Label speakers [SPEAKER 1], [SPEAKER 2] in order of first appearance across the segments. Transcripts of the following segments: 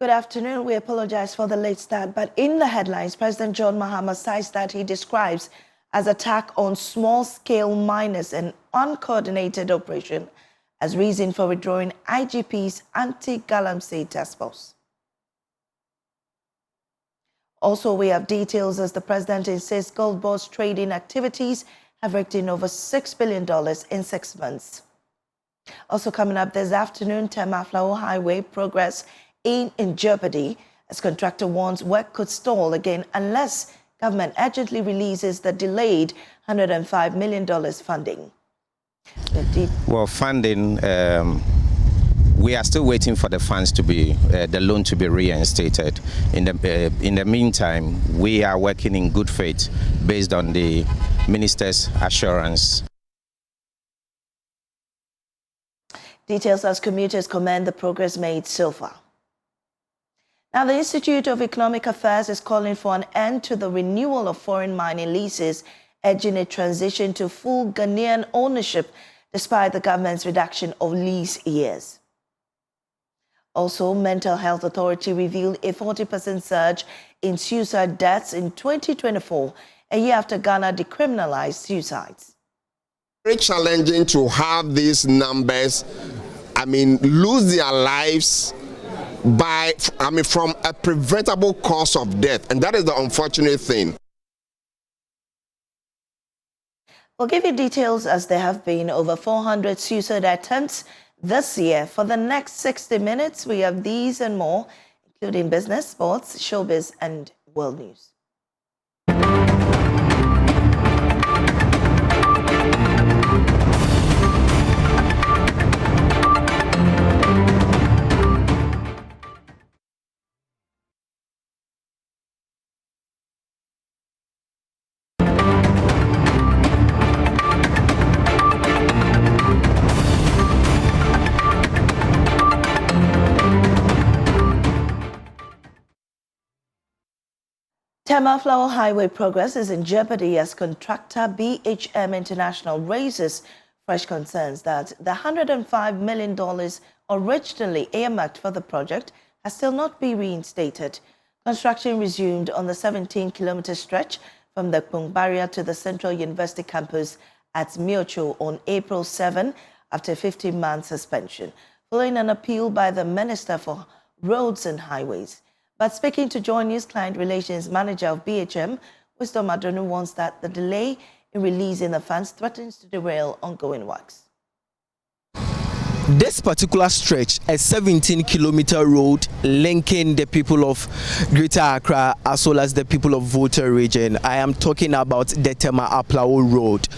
[SPEAKER 1] Good afternoon. We apologize for the late start, but in the headlines, President John Mahama cites that he describes as attack on small-scale miners and uncoordinated operation as reason for withdrawing IGP's anti-galamsey task force. Also, we have details as the president insists gold bourse trading activities have raked in over $6 billion in 6 months. Also coming up this afternoon, Tema-Aflao Highway progress in jeopardy as contractor warns work could stall again unless government urgently releases the delayed $105 million funding.
[SPEAKER 2] Well, funding, we are still waiting for the funds to be, the loan to be reinstated. In the meantime, we are working in good faith based on the minister's assurance.
[SPEAKER 1] Details as commuters commend the progress made so far. Now, the Institute of Economic Affairs is calling for an end to the renewal of foreign mining leases, urging a transition to full Ghanaian ownership despite the government's reduction of lease years. Also, Mental Health Authority revealed a 40% surge in suicide deaths in 2024, a year after Ghana decriminalized suicides.
[SPEAKER 3] Very challenging to have these numbers, lose their lives from a preventable cause of death, and that is the unfortunate thing.
[SPEAKER 1] We'll give you details as there have been over 400 suicide attempts this year. For the next 60 minutes, we have these and more, including business, sports, showbiz, and world news. Tema-Aflao Highway progress is in jeopardy as contractor BHM International raises fresh concerns that the $105 million originally earmarked for the project has still not been reinstated. Construction resumed on the 17-kilometer stretch from the Kpung barrier to the Central University campus at Miotso on April 7 after a 15-month suspension, following an appeal by the Minister for Roads and Highways. But speaking to Joy News Client Relations Manager of BHM, Wisdom Adonu warns that the delay in releasing the funds threatens to derail ongoing works.
[SPEAKER 4] This particular stretch, a 17-kilometer road linking the people of Greater Accra as well as the people of Volta region. I am talking about the Tema-Aflao Road,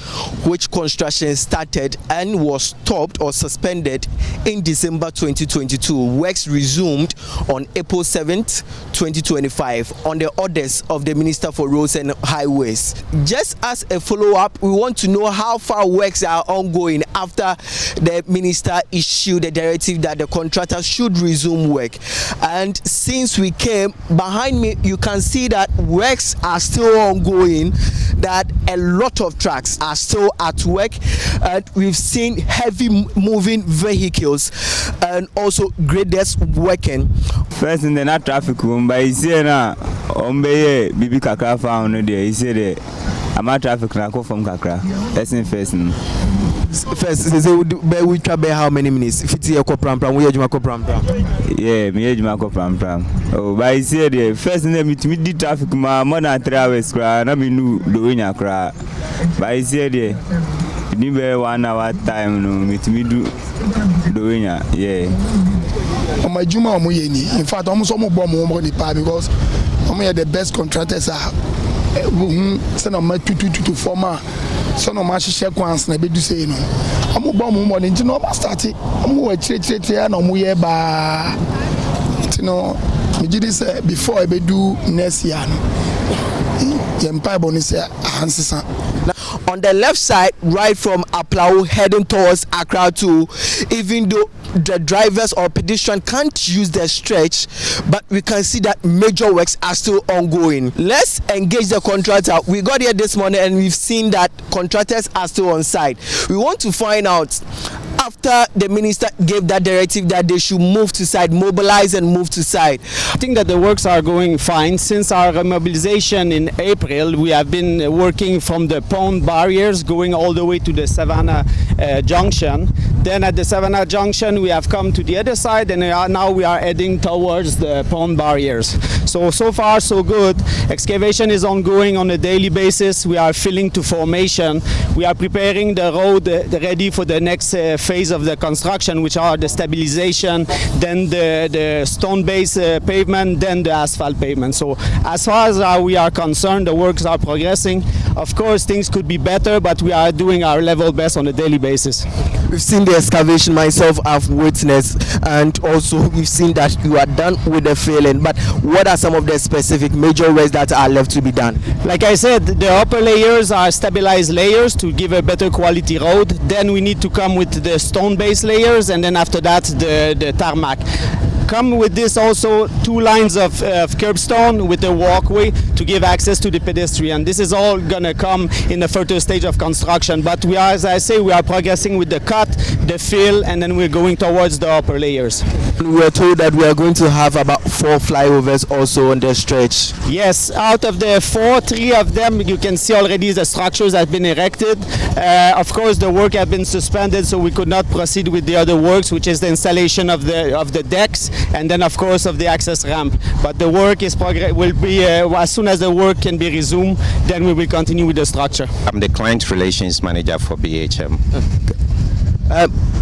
[SPEAKER 4] which construction started and was stopped or suspended in December 2022. Works resumed on April 7th, 2025 on the orders of the Minister for Roads and Highways. Just as a follow-up, we want to know how far works are ongoing after the Minister issued a directive that the contractor should resume work. And since we came behind me, you can see that works are still ongoing, that a lot of trucks are still at work, and we've seen heavy moving vehicles and also graders working.
[SPEAKER 5] First in the traffic room, but he's here now. Bibi Kakra found there. He said, I'm at traffic now from Kakra. That's in first.
[SPEAKER 4] First, we travel how many minutes? If it's a copram, we have a copram.
[SPEAKER 5] Yeah, me age my copram. Oh, but he said, first in the traffic, my mother 3 hours cry, and I mean, doing a cry. But he said, never 1 hour time, no, me doing yeah.
[SPEAKER 6] On my Juma, in fact, almost all bomb because the best contractors are send on my 2 former. So no match check once na be do say no amu bomb mo ni no ba start amu wa chire na mu ye ba no me gidi say before e be do next year no yempa boni say ahansisa.
[SPEAKER 4] On the left side, right from Aflao heading towards Accra too, even though the drivers or pedestrians can't use the stretch, but we can see that major works are still ongoing. Let's engage the contractor. We got here this morning and we've seen that contractors are still on site. We want to find out after the minister gave that directive that they should move to site, mobilize and move to site?
[SPEAKER 7] I think that the works are going fine. Since our mobilization in April, we have been working from the pond barriers going all the way to the Savannah Junction. Then at the Savannah Junction, we have come to the other side, and now we are heading towards the pond barriers. So far so good. Excavation is ongoing on a daily basis. We are filling to formation. We are preparing the road ready for the next phase of the construction, which are the stabilization, then the stone base pavement, then the asphalt pavement. So as far as we are concerned, the works are progressing. Of course, things could be better, but we are doing our level best on a daily basis.
[SPEAKER 4] We've seen the excavation, myself I've witnessed, and also we've seen that you are done with the filling. But what are some of the specific major works that are left to be done?
[SPEAKER 7] Like I said, the upper layers are stabilized layers to give a better quality road. Then we need to come with the stone base layers, and then after that the tarmac. Come with this also 2 lines of curbstone with a walkway to give access to the pedestrian. This is all gonna come in the further stage of construction, but we are, as I say, we are progressing with the cut, the fill, and then we're going towards the upper layers.
[SPEAKER 4] We were told that we are going to have about 4 flyovers also on the stretch.
[SPEAKER 7] Yes, out of the 4, 3 of them you can see already the structures have been erected. Of course, the work have been suspended, so we could not proceed with the other works, which is the installation of the decks, and then of course of the access ramp. But the work will be as soon as the work can be resumed, then we will continue with the structure.
[SPEAKER 2] I'm the client relations manager for BHM.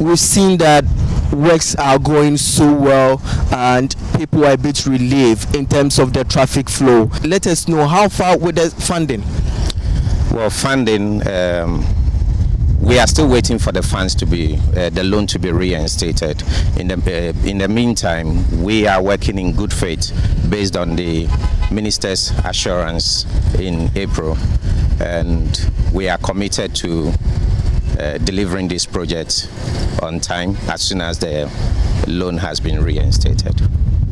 [SPEAKER 4] We've seen that works are going so well and people are a bit relieved in terms of the traffic flow. Let us know how far with the funding.
[SPEAKER 2] Well, funding, we are still waiting for the funds to be, the loan to be reinstated. In the meantime, we are working in good faith based on the minister's assurance in April, and we are committed to delivering this project on time as soon as the loan has been reinstated.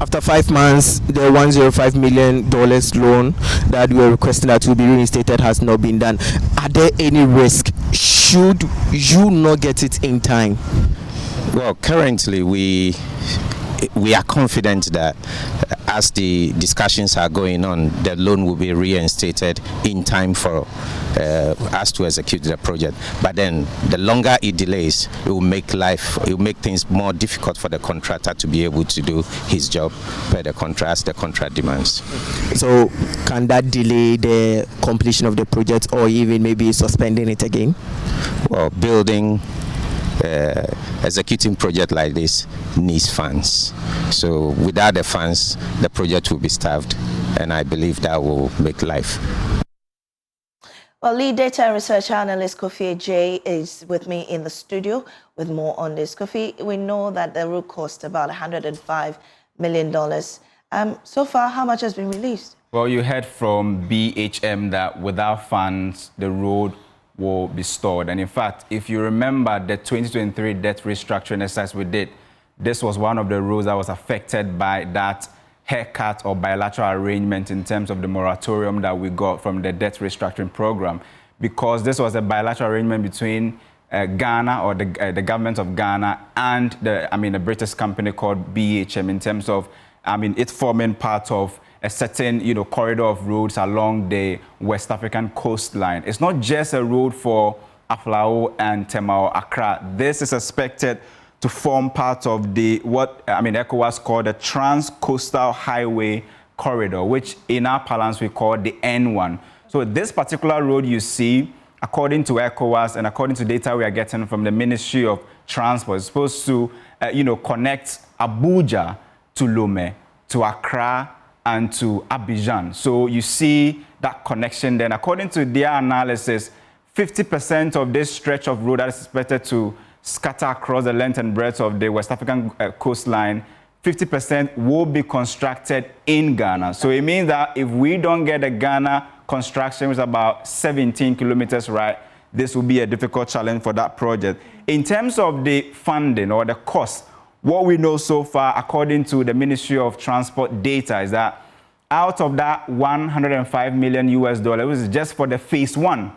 [SPEAKER 4] After 5 months, the $105 million loan that we are requesting that will be reinstated has not been done. Are there any risk should you not get it in time?
[SPEAKER 2] Well, currently we are confident that as the discussions are going on, the loan will be reinstated in time for us to execute the project. But then the longer it delays, it will make things more difficult for the contractor to be able to do his job per the contract as the contract demands.
[SPEAKER 4] So can that delay the completion of the project or even maybe suspending it again?
[SPEAKER 2] Well, executing project like this needs funds. So without the funds, the project will be starved, and I believe that will make life.
[SPEAKER 1] Well, lead data and research analyst Kofi J is with me in the studio with more on this. Kofi, we know that the road cost about $105 million. So far, how much has been released?
[SPEAKER 8] Well, you heard from BHM that without funds, the road will be stored. And in fact, if you remember the 2023 debt restructuring exercise we did, this was one of the roads that was affected by that haircut or bilateral arrangement in terms of the moratorium that we got from the debt restructuring program, because this was a bilateral arrangement between Ghana or the government of Ghana and a British company called BHM in terms of it forming part of a certain corridor of roads along the West African coastline. It's not just a road for Aflao and Tema or Accra. This is expected to form part of the ECOWAS called the Trans-Coastal Highway corridor, which in our parlance we call the N1. So this particular road you see, according to ECOWAS and according to data we are getting from the Ministry of Transport, is supposed to connect Abuja to Lome, to Accra, and to Abidjan. So you see that connection then. According to their analysis, 50% of this stretch of road that is expected to scatter across the length and breadth of the West African coastline, 50% will be constructed in Ghana. So it means that if we don't get the Ghana construction, which is about 17 kilometers right, this will be a difficult challenge for that project. In terms of the funding or the cost, what we know so far, according to the Ministry of Transport data, is that out of that $105 million, which is just for the phase 1,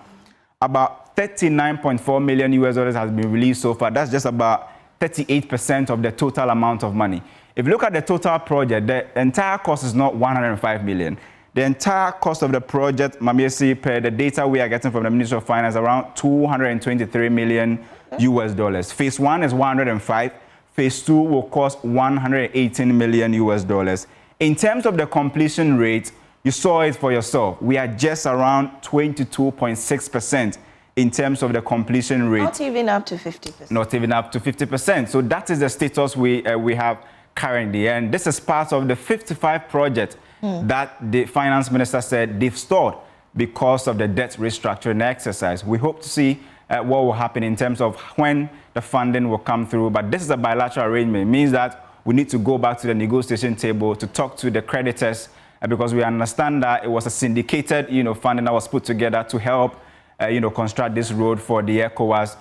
[SPEAKER 8] about 39.4 million US dollars has been released so far. That's just about 38% of the total amount of money. If you look at the total project, the entire cost is not 105 million. The entire cost of the project, Mamiesi, per the data we are getting from the Ministry of Finance, around 223 million US dollars. Phase 1 is 105. Phase 2 will cost 118 million US dollars. In terms of the completion rate, you saw it for yourself. We are just around 22.6% in terms of the completion rate.
[SPEAKER 1] Not even up to 50%.
[SPEAKER 8] Not even up to 50%. So that is the status we have currently. And this is part of the 55 projects that the finance minister said they've stalled because of the debt restructuring exercise. We hope to see what will happen in terms of when the funding will come through. But this is a bilateral arrangement. It means that we need to go back to the negotiation table to talk to the creditors because we understand that it was a syndicated, funding that was put together to help, construct this road for the ECOWAS,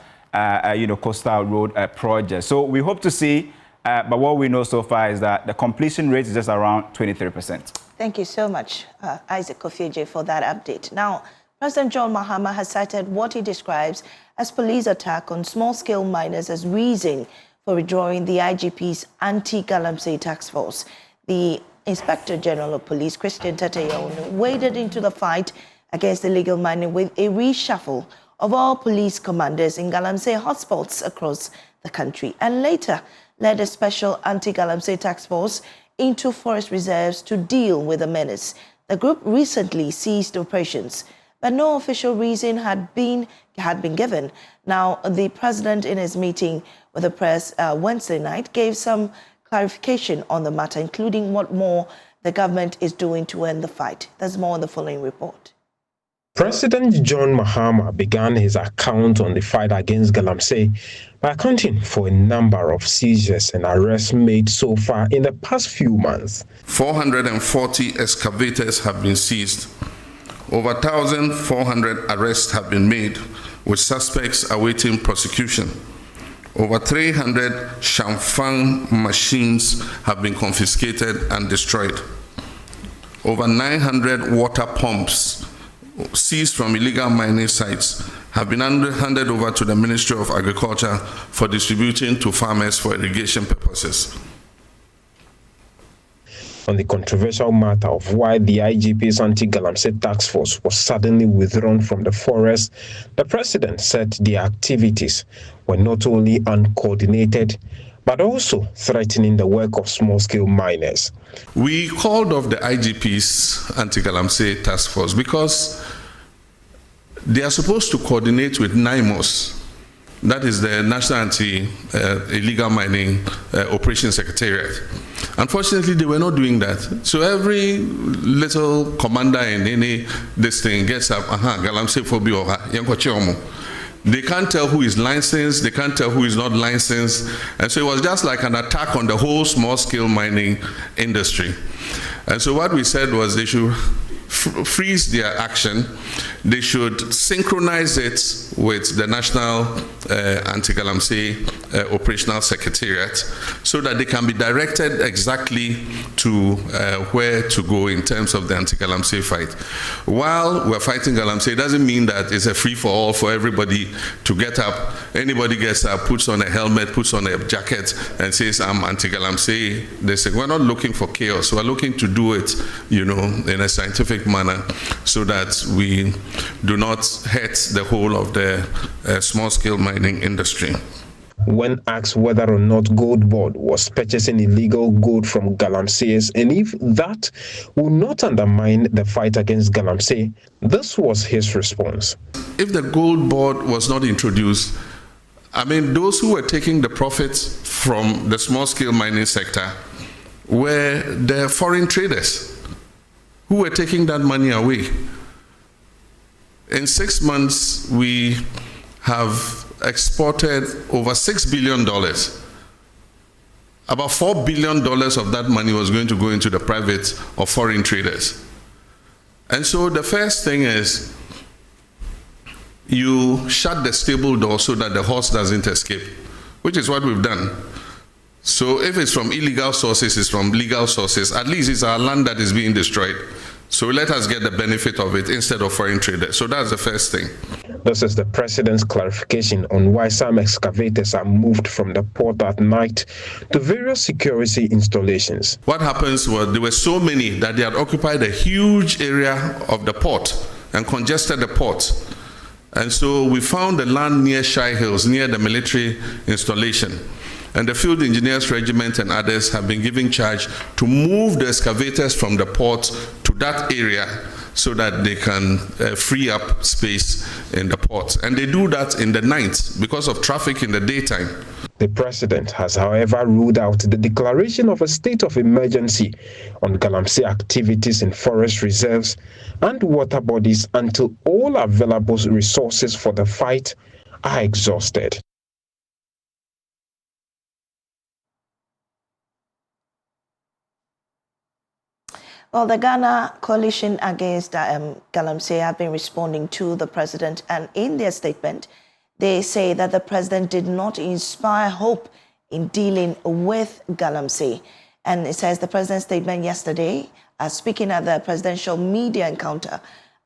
[SPEAKER 8] coastal road project. So we hope to see, but what we know so far is that the completion rate is just around 23%.
[SPEAKER 1] Thank you so much, Isaac Kofieje, for that update. Now, President John Mahama has cited what he describes as police attack on small-scale miners as reason for withdrawing the IGP's anti-Galamsey task force. The Inspector General of Police, Christian Tateyon, waded into the fight against illegal mining with a reshuffle of all police commanders in Galamsey hotspots across the country, and later led a special anti-Galamsey task force into forest reserves to deal with the menace. The group recently ceased operations, but no official reason had been given. Now, the president, in his meeting with the press Wednesday night, gave some clarification on the matter, including what more the government is doing to end the fight. There's more in the following report.
[SPEAKER 9] President John Mahama began his account on the fight against Galamsey by accounting for a number of seizures and arrests made so far in the past few months.
[SPEAKER 10] 440 excavators have been seized. Over 1,400 arrests have been made, with suspects awaiting prosecution. Over 300 Shamfang machines have been confiscated and destroyed. Over 900 water pumps seized from illegal mining sites have been handed over to the Ministry of Agriculture for distributing to farmers for irrigation purposes.
[SPEAKER 9] On the controversial matter of why the IGP's anti-Galamsey task force was suddenly withdrawn from the forest, the president said the activities were not only uncoordinated, but also threatening the work of small-scale miners.
[SPEAKER 10] We called off the IGP's anti-Galamsey task force because they are supposed to coordinate with NIMOS, that is the National Anti-Illegal Mining Operations Secretariat. Unfortunately, they were not doing that. So every little commander in any this thing gets up, Galamsey phobia, they can't tell who is licensed, they can't tell who is not licensed. And so it was just like an attack on the whole small-scale mining industry. And so what we said was they should freeze their action. They should synchronize it with the National Anti-Galamsey Operational Secretariat so that they can be directed exactly to where to go in terms of the anti-Galamsey fight. While we're fighting Galamsey, it doesn't mean that it's a free-for-all for everybody to get up. Anybody gets up, puts on a helmet, puts on a jacket, and says, I'm anti-Galamsey. They say, we're not looking for chaos. We're looking to do it, in a scientific manner so that we do not hurt the whole of the small-scale mining industry.
[SPEAKER 9] When asked whether or not Gold Board was purchasing illegal gold from Galamseyers and if that would not undermine the fight against Galamsey, this was his response.
[SPEAKER 10] If the Gold Board was not introduced, those who were taking the profits from the small-scale mining sector were the foreign traders who were taking that money away. In 6 months, we have exported over $6 billion. About $4 billion of that money was going to go into the private or foreign traders. And so the first thing is you shut the stable door so that the horse doesn't escape, which is what we've done. So if it's from illegal sources, it's from legal sources. At least it's our land that is being destroyed. So let us get the benefit of it instead of foreign traders. So that's the first thing.
[SPEAKER 9] This is the president's clarification on why some excavators are moved from the port at night to various security installations.
[SPEAKER 10] What happens was there were so many that they had occupied a huge area of the port and congested the port. And so we found the land near Shy Hills, near the military installation. And the Field Engineers Regiment and others have been given charge to move the excavators from the port to that area so that they can free up space in the port. And they do that in the night because of traffic in the daytime.
[SPEAKER 9] The president has, however, ruled out the declaration of a state of emergency on Galamsey activities in forest reserves and water bodies until all available resources for the fight are exhausted.
[SPEAKER 1] Well, the Ghana Coalition Against Galamsey have been responding to the president, and in their statement, they say that the president did not inspire hope in dealing with Galamsey. And it says the president's statement yesterday, speaking at the presidential media encounter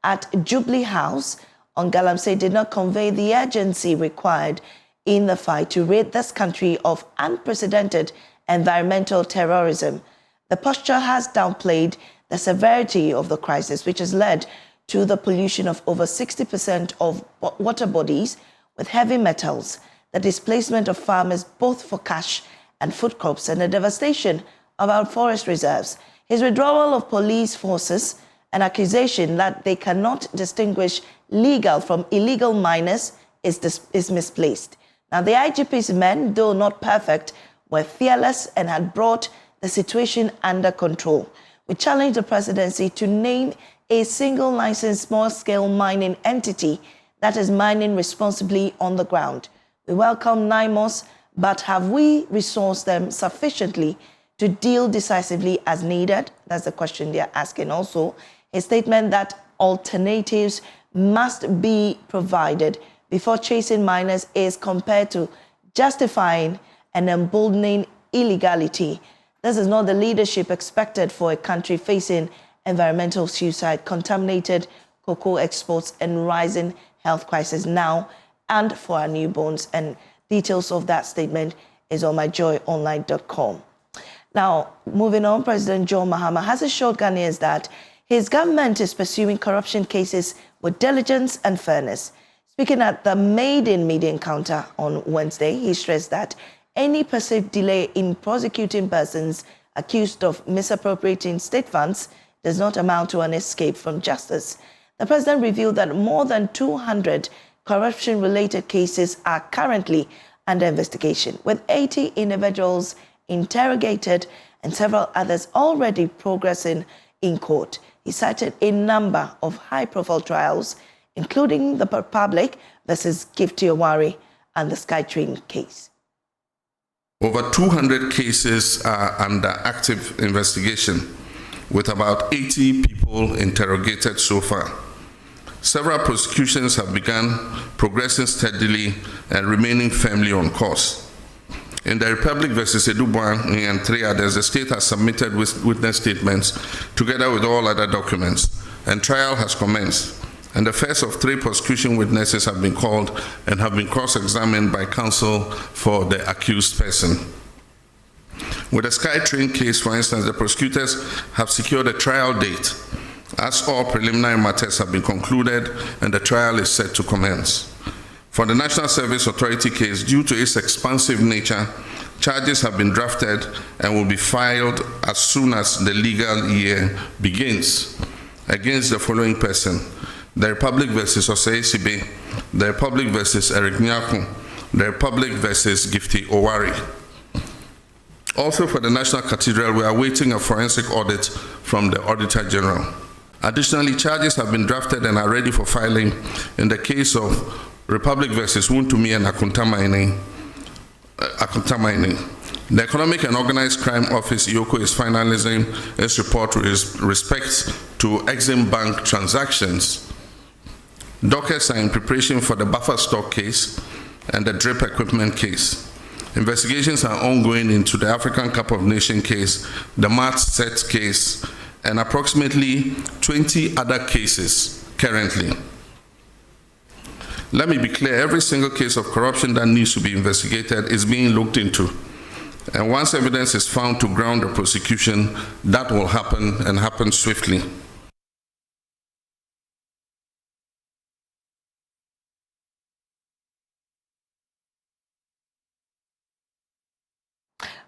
[SPEAKER 1] at Jubilee House on Galamsey, did not convey the urgency required in the fight to rid this country of unprecedented environmental terrorism. The posture has downplayed the severity of the crisis, which has led to the pollution of over 60% of water bodies with heavy metals, the displacement of farmers both for cash and food crops, and the devastation of our forest reserves. His withdrawal of police forces, an accusation that they cannot distinguish legal from illegal miners, is misplaced. Now, the IGP's men, though not perfect, were fearless and had brought the situation under control. We challenge the presidency to name a single licensed small-scale mining entity that is mining responsibly on the ground. We welcome NIMOS, but have we resourced them sufficiently to deal decisively as needed? That's the question they're asking also. A statement that alternatives must be provided before chasing miners is compared to justifying and emboldening illegality. This is not the leadership expected for a country facing environmental suicide, contaminated cocoa exports, and rising health crisis now and for our newborns. And details of that statement is on myjoyonline.com. Now, moving on, President John Mahama has assured Ghanaians that his government is pursuing corruption cases with diligence and fairness. Speaking at the maiden media encounter on Wednesday, he stressed that any perceived delay in prosecuting persons accused of misappropriating state funds does not amount to an escape from justice. The president revealed that more than 200 corruption-related cases are currently under investigation, with 80 individuals interrogated and several others already progressing in court. He cited a number of high-profile trials, including the Public versus Gifty and the SkyTrain case.
[SPEAKER 10] Over 200 cases are under active investigation, with about 80 people interrogated so far. Several prosecutions have begun, progressing steadily and remaining firmly on course. In the Republic versus Edubuan and 3 others, the state has submitted witness statements together with all other documents, and trial has commenced. And the first of 3 prosecution witnesses have been called and have been cross-examined by counsel for the accused person. With the SkyTrain case, for instance, the prosecutors have secured a trial date, as all preliminary matters have been concluded and the trial is set to commence. For the National Service Authority case, due to its expansive nature, charges have been drafted and will be filed as soon as the legal year begins against the following person: the Republic versus Osei Sibe, the Republic versus Eric Nyako, the Republic versus Gifty Owari. Also for the National Cathedral, we are awaiting a forensic audit from the Auditor General. Additionally, charges have been drafted and are ready for filing in the case of Republic versus Wuntumi and Akuntamaini. The Economic and Organized Crime Office, EOCO, is finalizing its report with respect to Exim Bank transactions. Dockets are in preparation for the buffer stock case and the drip equipment case. Investigations are ongoing into the African Cup of Nations case, the Mart Set case, and approximately 20 other cases currently. Let me be clear, every single case of corruption that needs to be investigated is being looked into. And once evidence is found to ground the prosecution, that will happen and happen swiftly.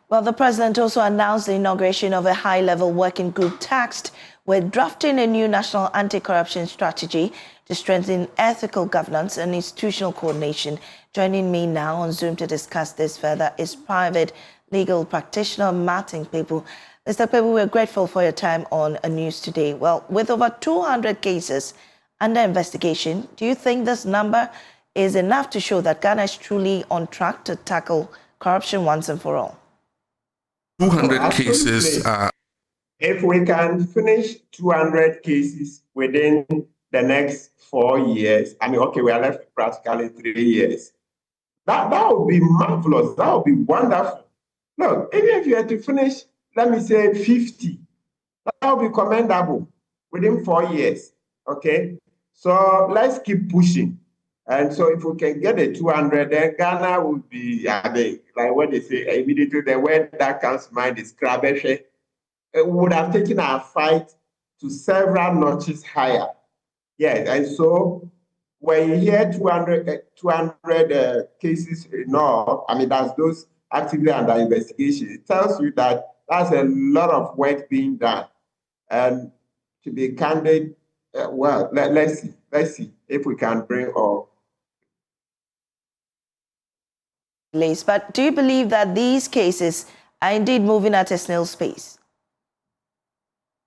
[SPEAKER 1] Well, the president also announced the inauguration of a high-level working group tasked with drafting a new national anti-corruption strategy to strengthen ethical governance and institutional coordination. Joining me now on Zoom to discuss this further is private legal practitioner Martin Pebu. Mr. Pebu, we're grateful for your time on News Today. Well, with over 200 cases under investigation, do you think this number is enough to show that Ghana is truly on track to tackle corruption once and for all?
[SPEAKER 10] 200 cases.
[SPEAKER 11] If we can finish 200 cases within the next 4 years, I mean, okay, we are left with practically 3 years. That would be marvelous. That would be wonderful. Look, even if you had to finish, let me say 50, that would be commendable within 4 years. Okay, so let's keep pushing. And so if we can get a 200, then Ghana would be, I mean, like what they say, immediately the word that comes to mind is crabeshe. It would have taken our fight to several notches higher. Yes, and so when you hear 200 cases in all, I mean, that's those actively under investigation, it tells you that that's a lot of work being done. And to be candid, well, let's see if we can bring all.
[SPEAKER 1] But do you believe that these cases are indeed moving at a snail's pace?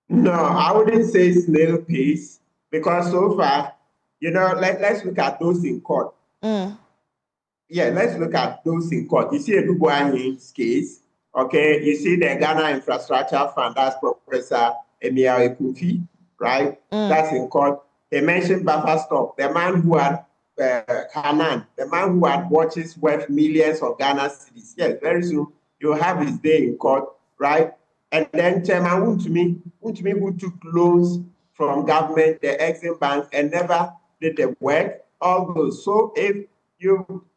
[SPEAKER 11] No, I wouldn't say snail pace, because so far, you know, let's look at those in court. Yeah, let's look at those in court. You see Edubuahin's case, okay? You see the Ghana Infrastructure Fund, that's Professor Emil Ekufi, right? That's in court. They mentioned buffer stock, the man who had Hanan, the man who had watches worth millions of Ghana cedis. Yes, very soon you'll have his day in court, right? And then Tema Untumi, who took loans from government, the Exim Bank, and never did the work, all those. So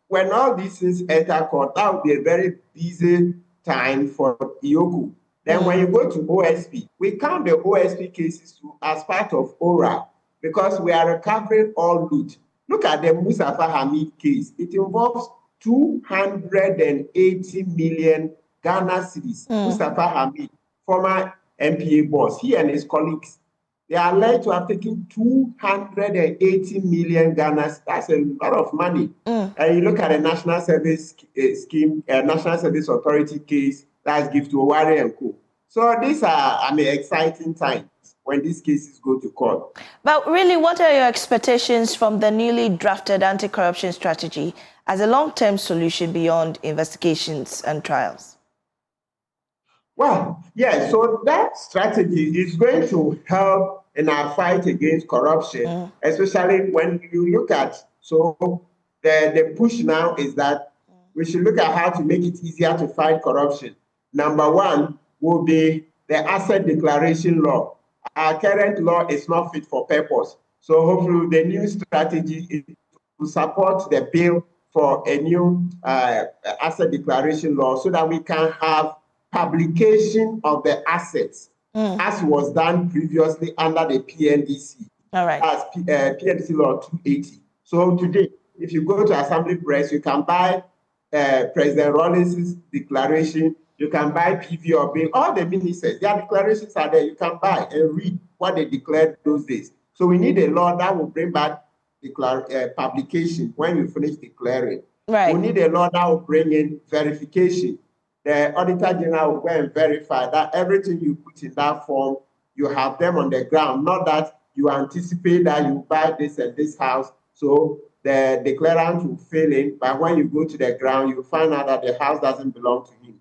[SPEAKER 11] when all these things enter court, that would be a very busy time for Ioku. Then when you go to OSP, we count the OSP cases as part of ORA because we are recovering all loot. Look at the Mustafa Hamid case. It involves 280 million Ghana cedis. Mustafa Hamid, former MPA boss, he and his colleagues, they are alleged to have taken 280 million Ghana. That's a lot of money. And you look at the National Service Scheme, National Service Authority case, that's gift to Owari and Co. So these are, I mean, exciting times when these cases go to court.
[SPEAKER 1] But really, what are your expectations from the newly drafted anti-corruption strategy as a long-term solution beyond investigations and trials?
[SPEAKER 11] Well, yeah, so that strategy is going to help in our fight against corruption, especially when you look at, so the push now is that we should look at how to make it easier to fight corruption. Number one will be the asset declaration law. Our current law is not fit for purpose. So hopefully the new strategy is to support the bill for a new asset declaration law so that we can have publication of the assets as was done previously under the PNDC.
[SPEAKER 1] All right.
[SPEAKER 11] As PNDC law 280. So today, if you go to Assembly Press, you can buy President Rawlings' declaration, you can buy PV or bill, all the ministers, their declarations are there. You can buy and read what they declared those days. So we need a law that will bring back publication when you finish declaring.
[SPEAKER 1] Right.
[SPEAKER 11] We need a law that will bring in verification. The Auditor General will go and verify that everything you put in that form, you have them on the ground, not that you anticipate that you buy this and this house. So the declarant will fill in, but when you go to the ground, you find out that the house doesn't belong to him.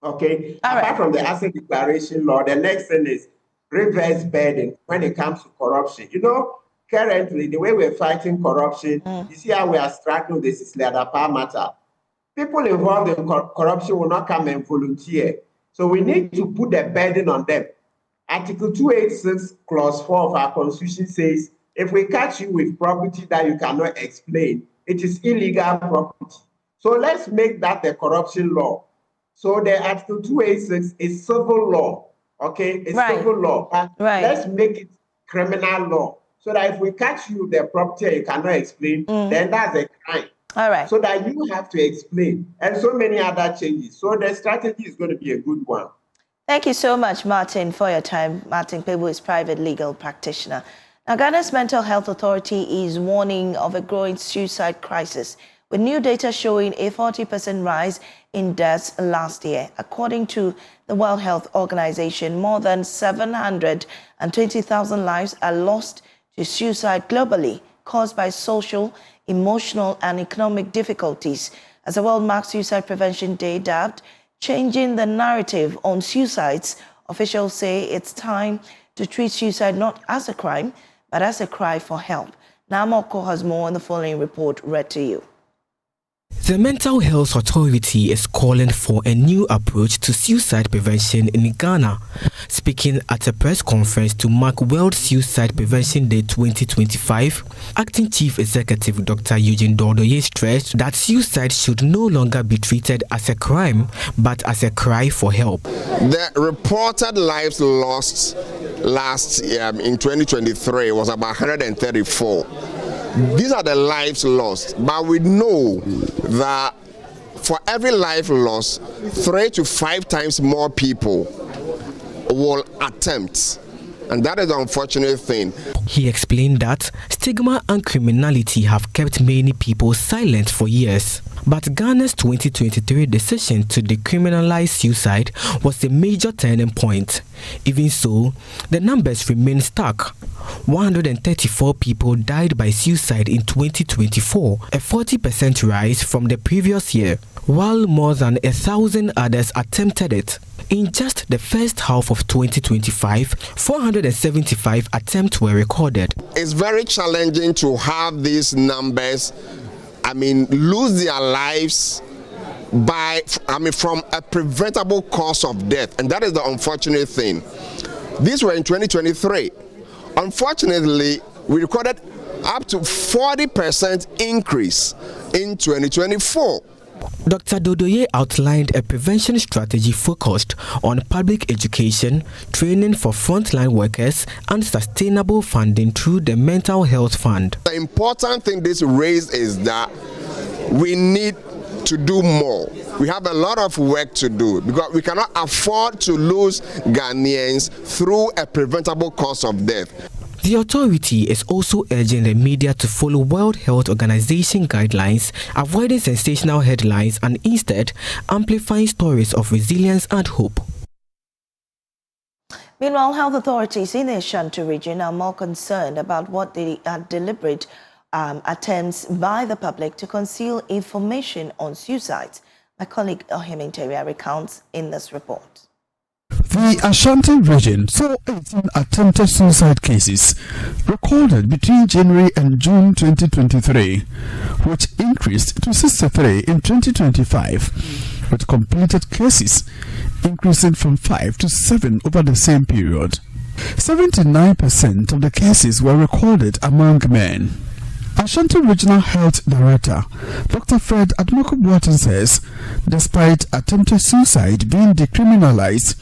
[SPEAKER 11] Okay? Apart from the asset declaration law, the next thing is reverse burden when it comes to corruption. You know, currently, the way we're fighting corruption, you see how we are struggling with this Adapa matter. People involved in corruption will not come and volunteer. So we need to put the burden on them. Article 286, Clause 4 of our Constitution says, if we catch you with property that you cannot explain, it is illegal property. So let's make that the corruption law. So the Article 286 is civil law, okay? It's civil law. But let's make it criminal law. So that if we catch you with the property and you cannot explain, then that's a crime.
[SPEAKER 1] All right.
[SPEAKER 11] So that you have to explain. And so many other changes. So the strategy is going to be a good one.
[SPEAKER 1] Thank you so much, Martin, for your time. Martin Pebu is private legal practitioner. Now, Ghana's Mental Health Authority is warning of a growing suicide crisis, with new data showing a 40% rise in deaths last year. According to the World Health Organization, more than 720,000 lives are lost to suicide globally, caused by social, emotional, and economic difficulties. As the World marks Suicide Prevention Day, dubbed Changing the Narrative on Suicides, officials say it's time to treat suicide not as a crime, but as a cry for help. Namoko has more in the following report read to you.
[SPEAKER 12] The Mental Health Authority is calling for a new approach to suicide prevention in Ghana. Speaking at a press conference to mark World Suicide Prevention Day 2025, Acting Chief Executive Dr. Eugene Dordoye stressed that suicide should no longer be treated as a crime, but as a cry for help.
[SPEAKER 3] The reported lives lost last year in 2023 was about 134. These are the lives lost, but we know that for every life lost, 3 to 5 times more people will attempt, and that is the unfortunate thing.
[SPEAKER 12] He explained that stigma and criminality have kept many people silent for years. But Ghana's 2023 decision to decriminalize suicide was a major turning point. Even so, the numbers remain stark. 134 people died by suicide in 2024, a 40% rise from the previous year, while more than 1,000 others attempted it. In just the first half of 2025, 475 attempts were recorded.
[SPEAKER 3] It's very challenging to have these numbers, lose their lives from a preventable cause of death. And that is the unfortunate thing. These were in 2023. Unfortunately, we recorded up to 40% increase in 2024.
[SPEAKER 12] Dr. Dodoye outlined a prevention strategy focused on public education, training for frontline workers, and sustainable funding through the Mental Health Fund.
[SPEAKER 3] The important thing this raised is that we need to do more. We have a lot of work to do because we cannot afford to lose Ghanaians through a preventable cause of death.
[SPEAKER 12] The authority is also urging the media to follow World Health Organization guidelines, avoiding sensational headlines and instead amplifying stories of resilience and hope.
[SPEAKER 1] Meanwhile, health authorities in the Ashanti region are more concerned about what they are deliberate attempts by the public to conceal information on suicides. My colleague Ohim Interior recounts in this report.
[SPEAKER 13] The Ashanti region saw 18 attempted suicide cases recorded between January and June 2023, which increased to 63 in 2025, with completed cases increasing from 5 to 7 over the same period. 79% of the cases were recorded among men. Ashanti Regional Health Director Dr. Fred Admoku-Boateng says, despite attempted suicide being decriminalized,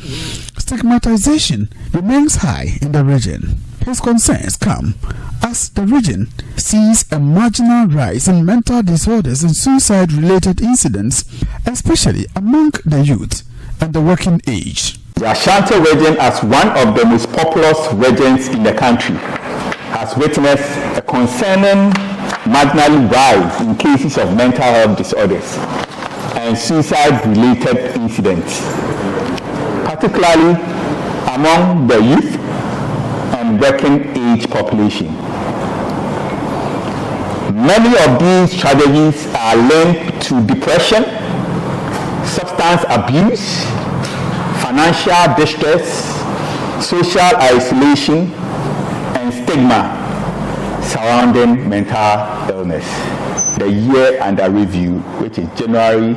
[SPEAKER 13] stigmatization remains high in the region. His concerns come as the region sees a marginal rise in mental disorders and suicide-related incidents, especially among the youth and the working age.
[SPEAKER 14] The Ashanti region, as one of the most populous regions in the country, has witnessed a concerning marginal rise in cases of mental health disorders and suicide-related incidents, particularly among the youth and working age population. Many of these tragedies are linked to depression, substance abuse, financial distress, social isolation, and stigma surrounding mental illness. The year under review, which is January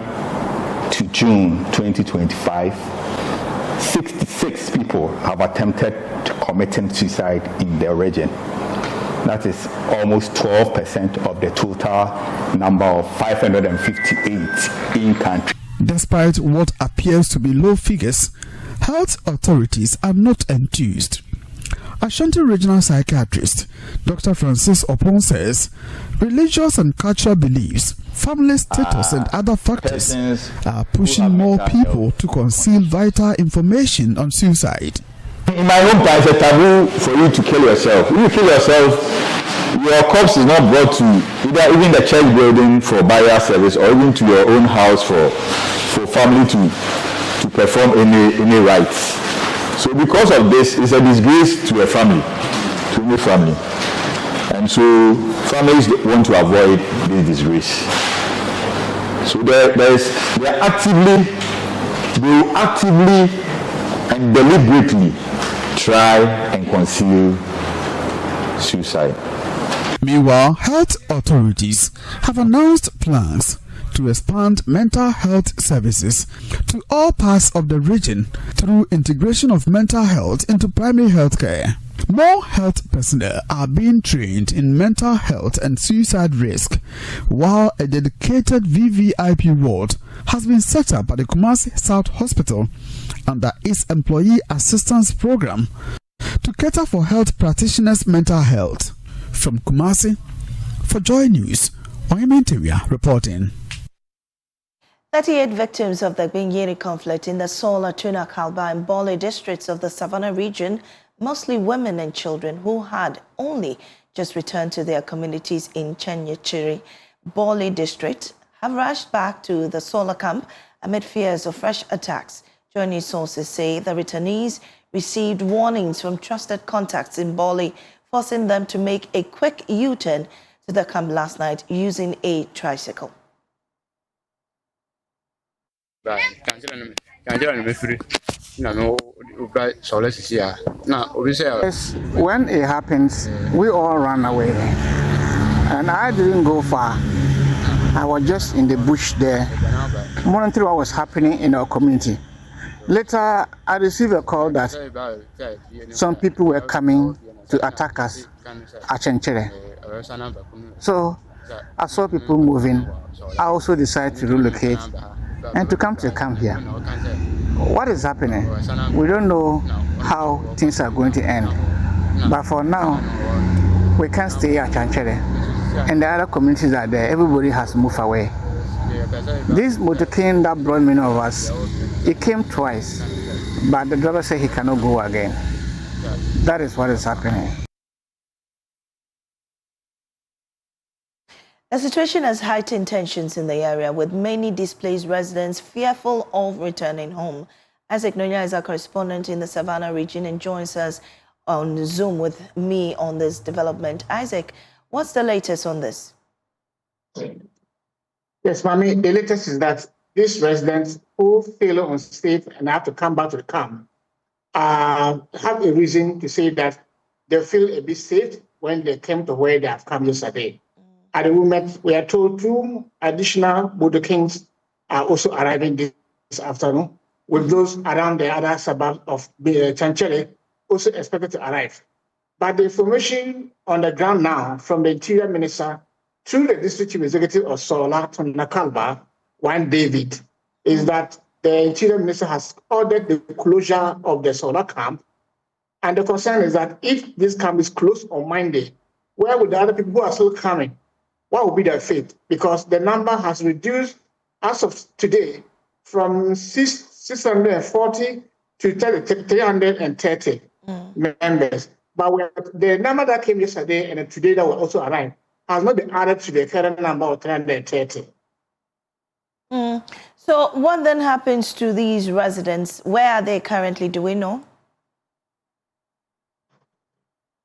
[SPEAKER 14] to June 2025, 66 people have attempted committing suicide in the region. That is almost 12% of the total number of 558 in country.
[SPEAKER 13] Despite what appears to be low figures, health authorities are not enthused. Ashanti Regional Psychiatrist Dr. Francis Opon says religious and cultural beliefs, family status and other factors are pushing more people to conceal vital information on suicide.
[SPEAKER 14] In my hometown, it's a taboo for you to kill yourself. If you kill yourself, your corpse is not brought to either even the church building for burial service or even to your own house for family to perform any rites. So because of this, it's a disgrace to a family, to any family. And so families want to avoid this disgrace. So they will actively and deliberately try and conceal suicide.
[SPEAKER 13] Meanwhile, health authorities have announced plans to expand mental health services to all parts of the region through integration of mental health into primary health care. More health personnel are being trained in mental health and suicide risk, while a dedicated VVIP ward has been set up at the Kumasi South Hospital under its Employee Assistance Program to cater for health practitioners' mental health. From Kumasi, for Joy News, Oyemi reporting.
[SPEAKER 1] 38 victims of the Gbinyere conflict in the Sola, Tuna, Kalba and Bole districts of the Savannah region, mostly women and children who had only just returned to their communities in Chenyachiri, Bole district, have rushed back to the Sola camp amid fears of fresh attacks. Joining sources say the returnees received warnings from trusted contacts in Bole, forcing them to make a quick U-turn to the camp last night using a tricycle.
[SPEAKER 15] When it happens, we all run away. And I didn't go far. I was just in the bush there, monitoring what was happening in our community. Later, I received a call that some people were coming to attack us at Chenchere. So I saw people moving. I also decided to relocate and to come to the camp here. What is happening? We don't know how things are going to end. But for now, we can't stay at Chenchere. And the other communities are there. Everybody has moved away. This motorcade that brought many of us, it came twice, but the driver said he cannot go again. That is what is happening.
[SPEAKER 1] The situation has heightened tensions in the area, with many displaced residents fearful of returning home. Isaac Nonya is our correspondent in the Savannah region and joins us on Zoom with me on this development. Isaac, what's the latest on this?
[SPEAKER 16] Yes, Mami, the latest is that these residents who feel unsafe and have to come back to the camp have a reason to say that they feel a bit safe when they came to where they have come yesterday. At the moment, we are told 2 additional Bodokings are also arriving this afternoon, with those around the other suburbs of Chenchere also expected to arrive. But the information on the ground now from the Interior Minister through the District Chief Executive of Sola, Nakalba, Juan David, is that the Interior Minister has ordered the closure of the Sola camp. And the concern is that if this camp is closed on Monday, where would the other people who are still coming? What will be their fate? Because the number has reduced as of today from 640 to 330 members. But the number that came yesterday and today that will also arrive has not been added to the current number of 330.
[SPEAKER 1] So what then happens to these residents? Where are they currently? Do we know?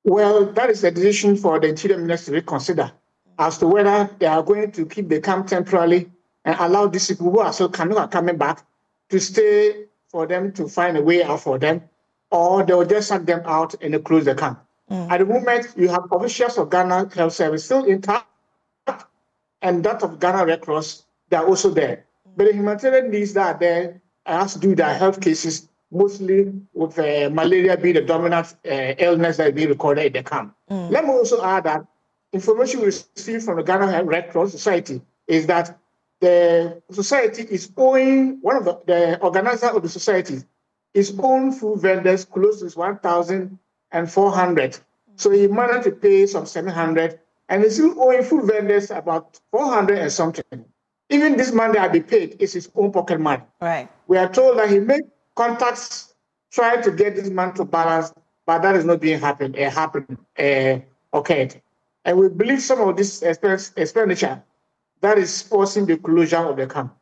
[SPEAKER 16] Well, that is a decision for the Interior Minister to reconsider as to whether they are going to keep the camp temporarily and allow these people who are still coming back to stay for them to find a way out for them, or they will just send them out and close the camp. At the moment, you have officials of Ghana Health Service still intact, and that of Ghana Red Cross, they are also there. But the humanitarian needs that are there has to do their health cases mostly with malaria being the dominant illness that is being recorded in the camp. Let me also add that information we received from the Ghana Red Cross Society is that the society is owing, one of the organizer of the society is owing food vendors close to 1,400. So he managed to pay some 700, and he's still owing food vendors about 400 and something. Even this money that be paid is his own pocket money.
[SPEAKER 1] Right.
[SPEAKER 16] We are told that he made contacts trying to get this money to balance, but that is not being okay. And we believe some of this expenditure that is forcing the closure of the camp.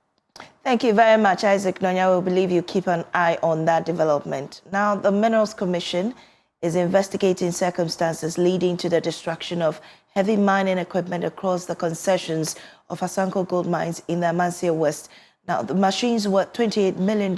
[SPEAKER 1] Thank you very much, Isaac Nonya. We believe you keep an eye on that development. Now, the Minerals Commission is investigating circumstances leading to the destruction of heavy mining equipment across the concessions of Asanko Gold Mines in the Amansia West. Now, the machines worth $28 million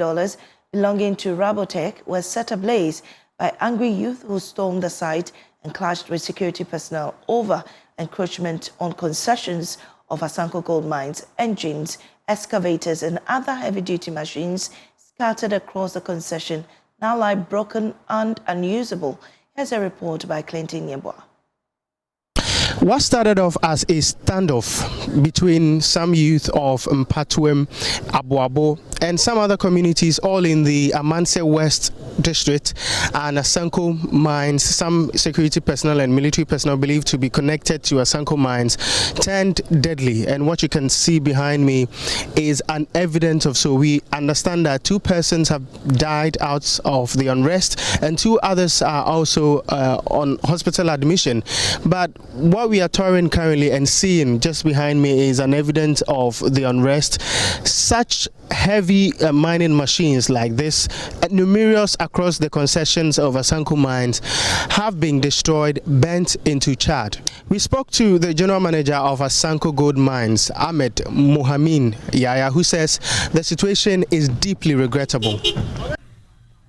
[SPEAKER 1] belonging to Robotech were set ablaze by angry youth who stormed the site and clashed with security personnel over encroachment on concessions of Asanko Gold Mines. Engines, excavators and other heavy-duty machines scattered across the concession now lie broken and unusable. Here's a report by Clinton Yeboah.
[SPEAKER 17] What started off as a standoff between some youth of Mpatuem, Abuabo, and some other communities, all in the Amansia West district, and Asanko Mines, some security personnel and military personnel believed to be connected to Asanko Mines, turned deadly. And what you can see behind me is an evidence of so. We understand that 2 persons have died out of the unrest, and 2 others are also on hospital admission. But what we are touring currently and seeing just behind me is an evidence of the unrest. Such heavy mining machines like this, numerous across the concessions of Asanko Mines, have been destroyed, burnt into chard. We spoke to the general manager of Asanko Gold Mines, Ahmed Mohamin Yaya, who says the situation is deeply regrettable.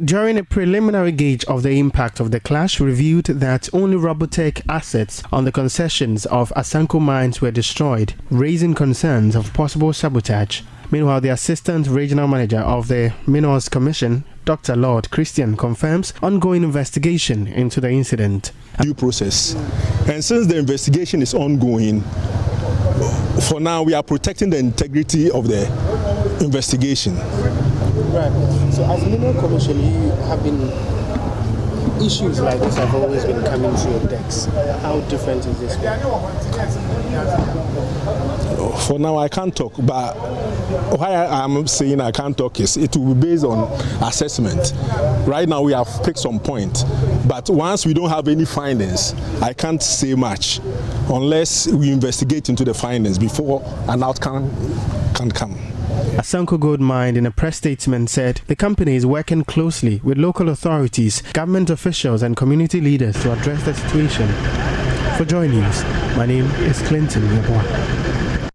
[SPEAKER 17] During a preliminary gauge of the impact of the clash, revealed that only Robotech assets on the concessions of Asanko Mines were destroyed, raising concerns of possible sabotage. Meanwhile, the Assistant Regional Manager of the Minerals Commission, Dr. Lord Christian, confirms ongoing investigation into the incident.
[SPEAKER 18] Due process. And since the investigation is ongoing, for now we are protecting the integrity of the investigation.
[SPEAKER 19] Right. So as Mineral Commission, you have been, issues like this have always been coming to your decks. How different is this one?
[SPEAKER 18] For now, I can't talk, but why I'm saying I can't talk is it will be based on assessment. Right now, we have picked some point, but once we don't have any findings, I can't say much unless we investigate into the findings before an outcome can come.
[SPEAKER 17] Asanko Gold Mine, in a press statement, said the company is working closely with local authorities, government officials and community leaders to address the situation. For Joy News, my name is Clinton Yeboah.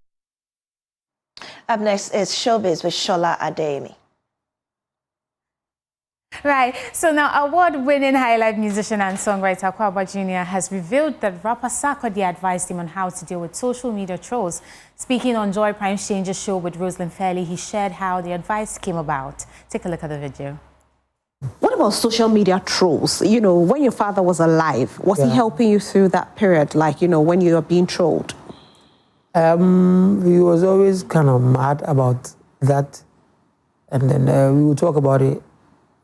[SPEAKER 1] Up next is Showbiz with Shola Adeyemi.
[SPEAKER 20] Right, so now award-winning highlife musician and songwriter Kwaba Jr. has revealed that rapper Sarkodie advised him on how to deal with social media trolls. Speaking on Joy Prime Changes show with Rosalind Fairley, he shared how the advice came about. Take a look at the video.
[SPEAKER 21] What about social media trolls? You know, when your father was alive, was he helping you through that period, like, you know, when you were being trolled?
[SPEAKER 22] He was always kind of mad about that, and then we would talk about it.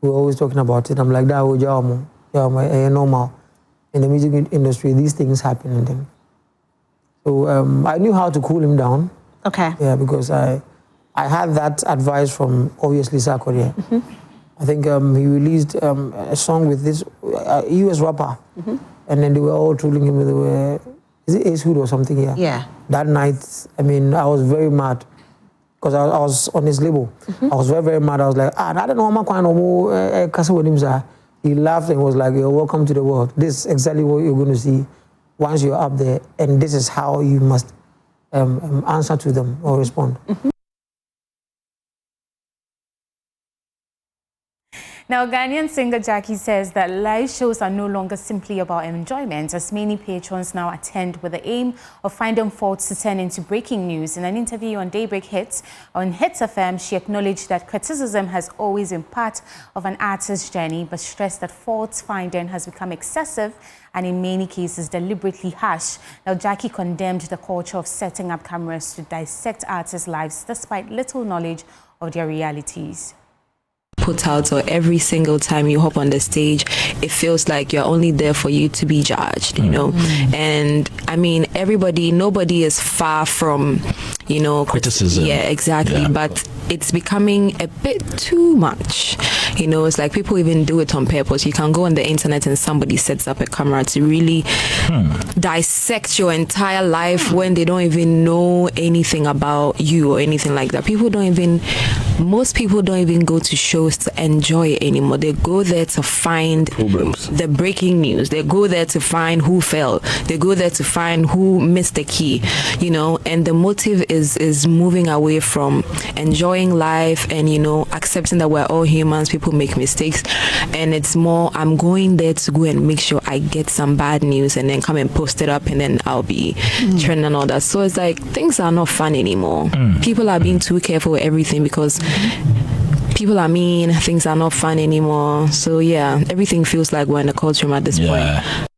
[SPEAKER 22] We were always talking about it. I'm like, that was normal. In the music industry, these things happen. And then, so I knew how to cool him down.
[SPEAKER 21] Okay. Yeah, because I had that advice from, obviously, Sarkodie. Mm-hmm.
[SPEAKER 22] I think he released a song with this US rapper.
[SPEAKER 21] Mm-hmm.
[SPEAKER 22] And then they were all trolling him with the, is it Ace Hood or something? Yeah.
[SPEAKER 21] Yeah.
[SPEAKER 22] That night, I mean, I was very mad. Because I was on his label.
[SPEAKER 21] Mm-hmm.
[SPEAKER 22] I was very, very mad. I was like, I don't know how much He laughed and was like, you're welcome to the world. This is exactly what you're going to see once you're up there. And this is how you must answer to them or respond.
[SPEAKER 20] Mm-hmm. Now, Ghanaian singer Jackie says that live shows are no longer simply about enjoyment, as many patrons now attend with the aim of finding faults to turn into breaking news. In an interview on Daybreak Hits on Hits FM, she acknowledged that criticism has always been part of an artist's journey, but stressed that fault finding has become excessive and in many cases deliberately harsh. Now, Jackie condemned the culture of setting up cameras to dissect artists' lives despite little knowledge of their realities.
[SPEAKER 5] Put out, or every single time you hop on the stage, it feels like you're only there for you to be judged, you know. And I mean, nobody is far from, you know,
[SPEAKER 6] criticism.
[SPEAKER 5] Yeah, exactly. Yeah. But it's becoming a bit too much. You know, it's like people even do it on purpose. You can go on the internet and somebody sets up a camera to really dissect your entire life when they don't even know anything about you or anything like that. Most people don't even go to shows to enjoy it anymore. They go there to find the breaking news. They go there to find who fell. They go there to find who missed the key, you know, and the motive is moving away from enjoying life and, you know, accepting that we're all humans, people make mistakes, and it's more, I'm going there to go and make sure I get some bad news and then come and post it up and then I'll be trending and all that. So it's like things are not fun anymore. People are being too careful with everything because people are mean, things are not fun anymore. So yeah, everything feels like we're in a courtroom at this point.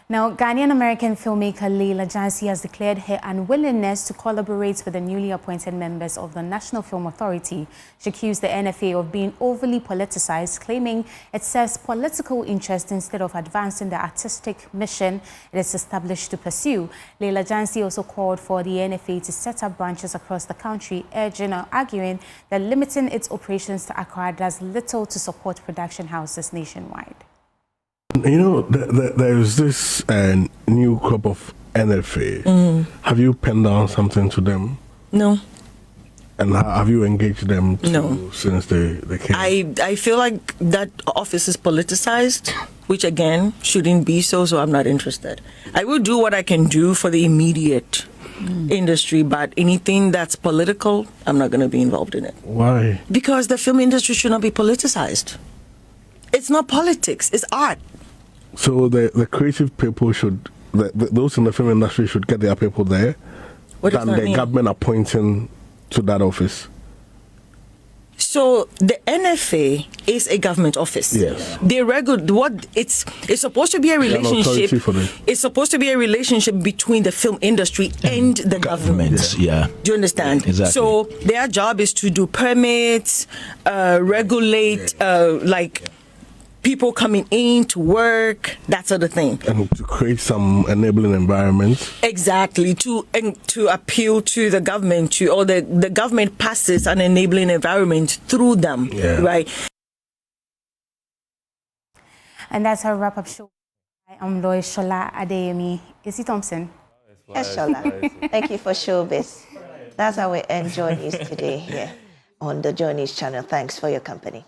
[SPEAKER 20] Now, Ghanaian-American filmmaker Leila Jansi has declared her unwillingness to collaborate with the newly appointed members of the National Film Authority. She accused the NFA of being overly politicized, claiming it serves political interest instead of advancing the artistic mission it is established to pursue. Leila Jansi also called for the NFA to set up branches across the country, urging or arguing that limiting its operations to Accra does little to support production houses nationwide.
[SPEAKER 23] You know, there is this new crop of NFA. Have you penned down something to them?
[SPEAKER 24] No.
[SPEAKER 23] And have you engaged them
[SPEAKER 24] No.
[SPEAKER 23] since they came?
[SPEAKER 24] I feel like that office is politicized, which again shouldn't be so I'm not interested. I will do what I can do for the immediate industry, but anything that's political, I'm not going to be involved in it.
[SPEAKER 23] Why?
[SPEAKER 24] Because the film industry should not be politicized. It's not politics, it's art.
[SPEAKER 23] So the creative people should, those in the film industry should get their people there than the government appointing to that office.
[SPEAKER 24] So the NFA is a government office.
[SPEAKER 23] Yes.
[SPEAKER 24] They it's supposed to be a relationship. It's supposed to be a relationship between the film industry and the government.
[SPEAKER 6] Yeah.
[SPEAKER 24] Do you understand?
[SPEAKER 6] Exactly.
[SPEAKER 24] So their job is to do permits, regulate, like people coming in to work, that sort of thing.
[SPEAKER 23] And to create some enabling environment.
[SPEAKER 24] Exactly, to appeal to the government, or the government passes an enabling environment through them, right?
[SPEAKER 20] And that's our wrap-up show. I'm Lois Shola Adeyemi. Is it Thompson?
[SPEAKER 1] Yes, Shola. Thank you for showbiz. That's how we end Joy News today here on the Joy News channel. Thanks for your company.